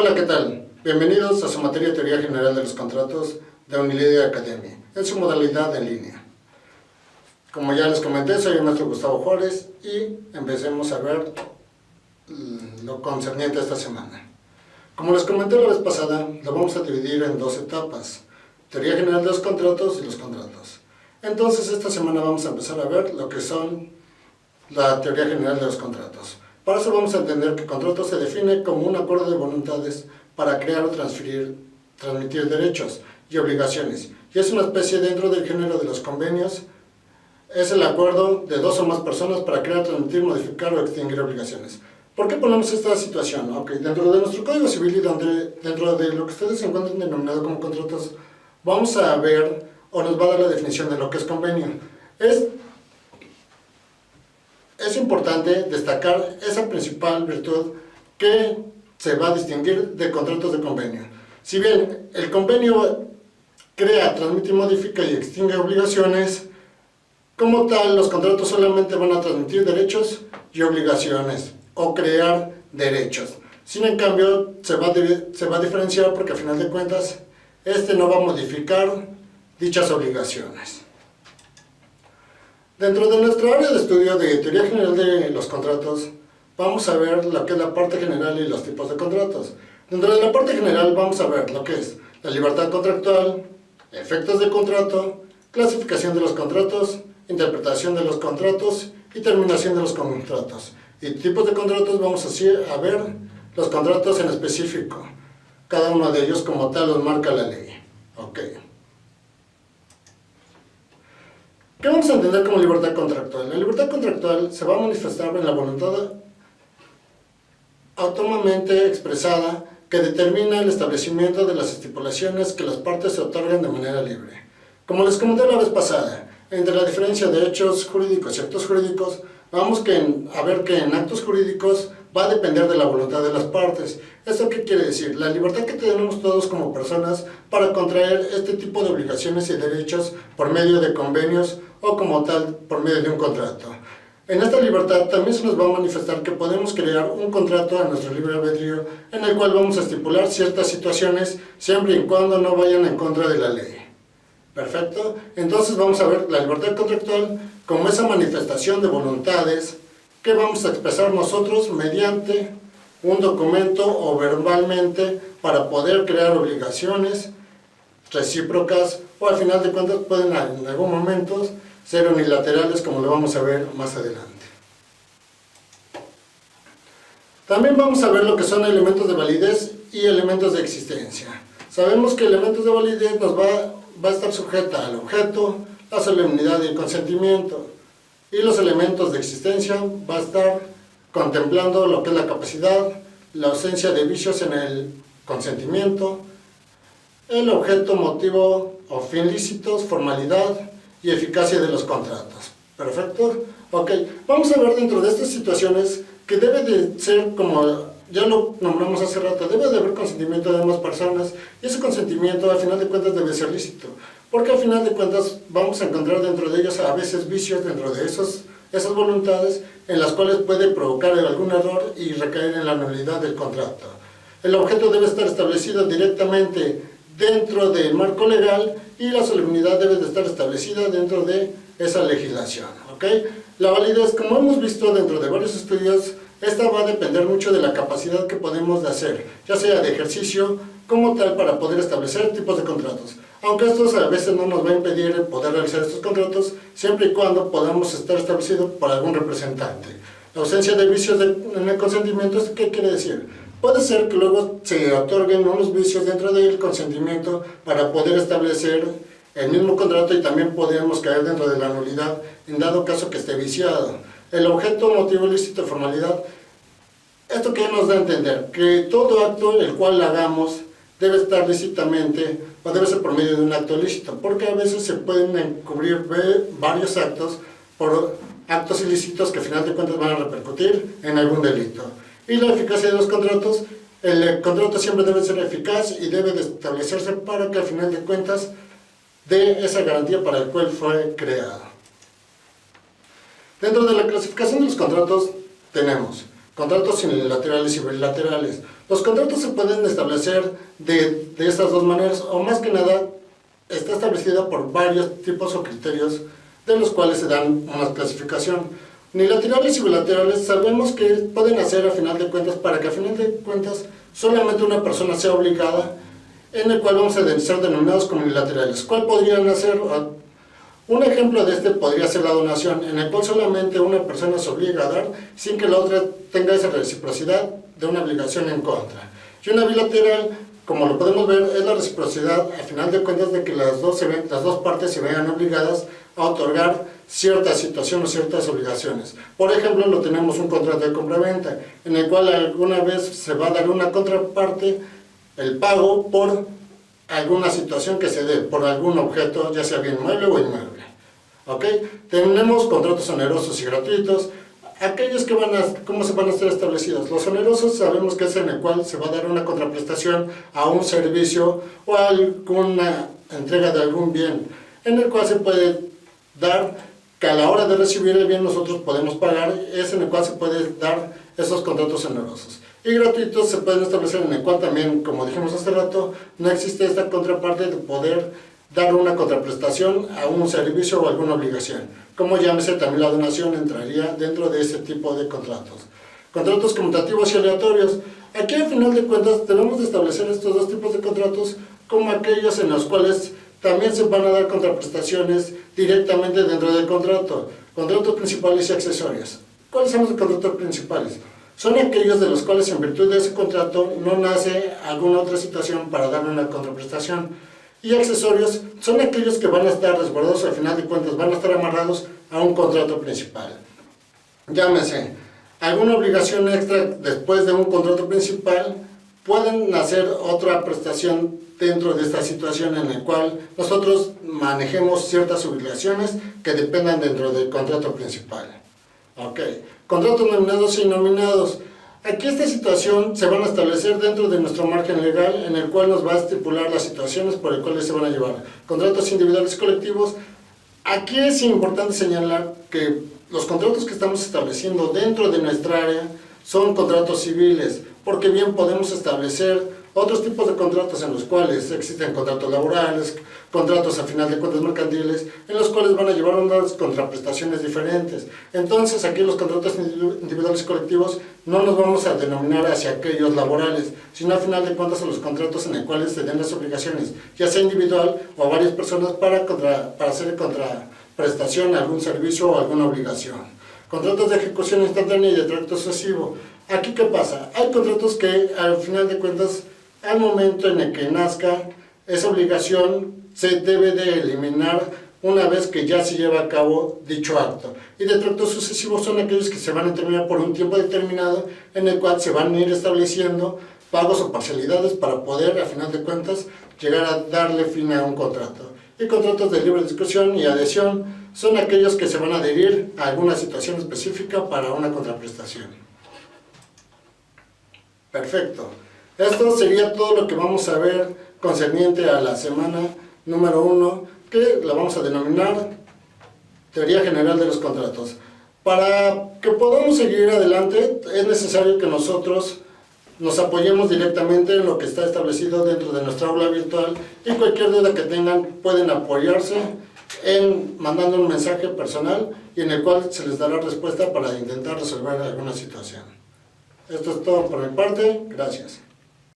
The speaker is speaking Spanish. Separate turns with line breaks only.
Hola, ¿qué tal? Bienvenidos a su materia Teoría General de los Contratos de Unilever Academy, en su modalidad en línea. Como ya les comenté, soy el maestro Gustavo Juárez y empecemos a ver lo concerniente a esta semana. Como les comenté la vez pasada, lo vamos a dividir en dos etapas: Teoría General de los Contratos y los contratos. Entonces, esta semana vamos a empezar a ver lo que son la Teoría General de los Contratos. Para eso vamos a entender que contrato se define como un acuerdo de voluntades para crear o transmitir derechos y obligaciones, y es una especie dentro del género de los convenios. Es el acuerdo de dos o más personas para crear, transmitir, modificar o extinguir obligaciones. ¿Por qué ponemos esta situación? Dentro de nuestro Código Civil y dentro de lo que ustedes encuentran denominado como contratos, vamos a ver o nos va a dar la definición de lo que es convenio. Es importante destacar esa principal virtud que se va a distinguir de contratos de convenio. Si bien el convenio crea, transmite, modifica y extingue obligaciones, como tal, los contratos solamente van a transmitir derechos y obligaciones o crear derechos. Sin en cambio, se va a diferenciar porque, a final de cuentas, no va a modificar dichas obligaciones. Dentro de nuestra área de estudio de Teoría General de los Contratos, vamos a ver lo que es la parte general y los tipos de contratos. Dentro de la parte general vamos a ver lo que es la libertad contractual, efectos de contrato, clasificación de los contratos, interpretación de los contratos y terminación de los contratos. Y tipos de contratos vamos a ver los contratos en específico. Cada uno de ellos como tal los marca la ley. ¿Qué vamos a entender como libertad contractual? La libertad contractual se va a manifestar en la voluntad autónomamente expresada que determina el establecimiento de las estipulaciones que las partes se otorgan de manera libre. Como les comenté la vez pasada, entre la diferencia de hechos jurídicos y actos jurídicos, vamos a ver que en actos jurídicos va a depender de la voluntad de las partes. ¿Esto qué quiere decir? La libertad que tenemos todos como personas para contraer este tipo de obligaciones y derechos por medio de convenios o como tal por medio de un contrato. En esta libertad también se nos va a manifestar que podemos crear un contrato a nuestro libre albedrío en el cual vamos a estipular ciertas situaciones siempre y cuando no vayan en contra de la ley. ¿Perfecto? Entonces vamos a ver la libertad contractual como esa manifestación de voluntades que vamos a expresar nosotros mediante un documento o verbalmente para poder crear obligaciones recíprocas o al final de cuentas pueden en algún momento ser unilaterales, como lo vamos a ver más adelante. También vamos a ver lo que son elementos de validez y elementos de existencia. Sabemos que elementos de validez nos va a estar sujeta al objeto, la solemnidad y el consentimiento. Y los elementos de existencia va a estar contemplando lo que es la capacidad, la ausencia de vicios en el consentimiento, el objeto, motivo o fin lícitos, formalidad y eficacia de los contratos. ¿Perfecto? Vamos a ver dentro de estas situaciones que debe de ser, como ya lo nombramos hace rato, debe de haber consentimiento de ambas personas y ese consentimiento al final de cuentas debe ser lícito. Porque al final de cuentas vamos a encontrar dentro de ellos a veces vicios dentro de esas voluntades en las cuales puede provocar algún error y recaer en la nulidad del contrato. El objeto debe estar establecido directamente dentro del marco legal y la solemnidad debe de estar establecida dentro de esa legislación. La validez, como hemos visto dentro de varios estudios, esta va a depender mucho de la capacidad que podemos de hacer, ya sea de ejercicio como tal para poder establecer tipos de contratos. Aunque estos a veces no nos va a impedir poder realizar estos contratos, siempre y cuando podamos estar establecidos por algún representante. La ausencia de vicios en el consentimiento, ¿qué quiere decir? Puede ser que luego se otorguen unos vicios dentro del consentimiento para poder establecer el mismo contrato y también podemos caer dentro de la nulidad en dado caso que esté viciado. El objeto, motivo, ilícito, formalidad, ¿esto qué nos da a entender? Que todo acto el cual hagamos debe estar lícitamente o debe ser por medio de un acto lícito, porque a veces se pueden encubrir varios actos por actos ilícitos que al final de cuentas van a repercutir en algún delito. Y la eficacia de los contratos, el contrato siempre debe ser eficaz y debe de establecerse para que al final de cuentas dé esa garantía para el cual fue creado. Dentro de la clasificación de los contratos tenemos contratos unilaterales y bilaterales. Los contratos se pueden establecer de estas dos maneras, o más que nada está establecida por varios tipos o criterios de los cuales se dan una clasificación. Unilaterales y bilaterales sabemos que pueden hacer a final de cuentas, para que a final de cuentas solamente una persona sea obligada, en el cual vamos a ser denominados como unilaterales. ¿Cuál podrían hacer? Un ejemplo de este podría ser la donación, en el cual solamente una persona se obliga a dar sin que la otra tenga esa reciprocidad de una obligación en contra. Y una bilateral, como lo podemos ver, es la reciprocidad a final de cuentas de que las dos partes se vean obligadas a otorgar cierta situación o ciertas obligaciones. Por ejemplo, lo tenemos un contrato de compra-venta, en el cual alguna vez se va a dar una contraparte, el pago por alguna situación que se dé, por algún objeto, ya sea bien mueble o inmueble. ¿Ok? Tenemos contratos onerosos y gratuitos. Aquellos que ¿cómo se van a estar establecidos? Los onerosos sabemos que es en el cual se va a dar una contraprestación a un servicio o a alguna entrega de algún bien, en el cual se puede dar que a la hora de recibir el bien nosotros podemos pagar, es en el cual se puede dar esos contratos onerosos. Y gratuitos se pueden establecer en el cual también, como dijimos hace rato, no existe esta contraparte de poder dar una contraprestación a un servicio o alguna obligación. Como llámese, también la donación entraría dentro de ese tipo de contratos. Contratos conmutativos y aleatorios. Aquí al final de cuentas debemos de establecer estos dos tipos de contratos como aquellos en los cuales también se van a dar contraprestaciones directamente dentro del contrato. Contratos principales y accesorios. ¿Cuáles son los contratos principales? Son aquellos de los cuales en virtud de ese contrato no nace alguna otra situación para darle una contraprestación. Y accesorios son aquellos que van a estar resguardados, al final de cuentas van a estar amarrados a un contrato principal. Llámese, alguna obligación extra después de un contrato principal, pueden nacer otra prestación dentro de esta situación en la cual nosotros manejemos ciertas obligaciones que dependan dentro del contrato principal. Ok, contratos nominados y nominados. Aquí esta situación se van a establecer dentro de nuestro margen legal, en el cual nos va a estipular las situaciones por las cuales se van a llevar. Contratos individuales y colectivos. Aquí es importante señalar que los contratos que estamos estableciendo dentro de nuestra área son contratos civiles, porque bien podemos establecer otros tipos de contratos en los cuales existen contratos laborales, contratos a final de cuentas mercantiles, en los cuales van a llevar unas contraprestaciones diferentes. Entonces aquí los contratos individuales y colectivos no nos vamos a denominar hacia aquellos laborales, sino a final de cuentas a los contratos en los cuales se den las obligaciones, ya sea individual o a varias personas para hacer contraprestación a algún servicio o alguna obligación. Contratos de ejecución instantánea y de tracto sucesivo. Aquí ¿qué pasa? Hay contratos que al final de cuentas, al momento en el que nazca esa obligación, se debe de eliminar una vez que ya se lleva a cabo dicho acto. Y de tracto sucesivo son aquellos que se van a terminar por un tiempo determinado, en el cual se van a ir estableciendo pagos o parcialidades para poder, a final de cuentas, llegar a darle fin a un contrato. Y contratos de libre discusión y adhesión son aquellos que se van a adherir a alguna situación específica para una contraprestación. Perfecto. Esto sería todo lo que vamos a ver concerniente a la semana número 1, que la vamos a denominar Teoría General de los Contratos. Para que podamos seguir adelante, es necesario que nosotros nos apoyemos directamente en lo que está establecido dentro de nuestra aula virtual, y cualquier duda que tengan pueden apoyarse mandando un mensaje personal y en el cual se les dará respuesta para intentar resolver alguna situación. Esto es todo por mi parte. Gracias.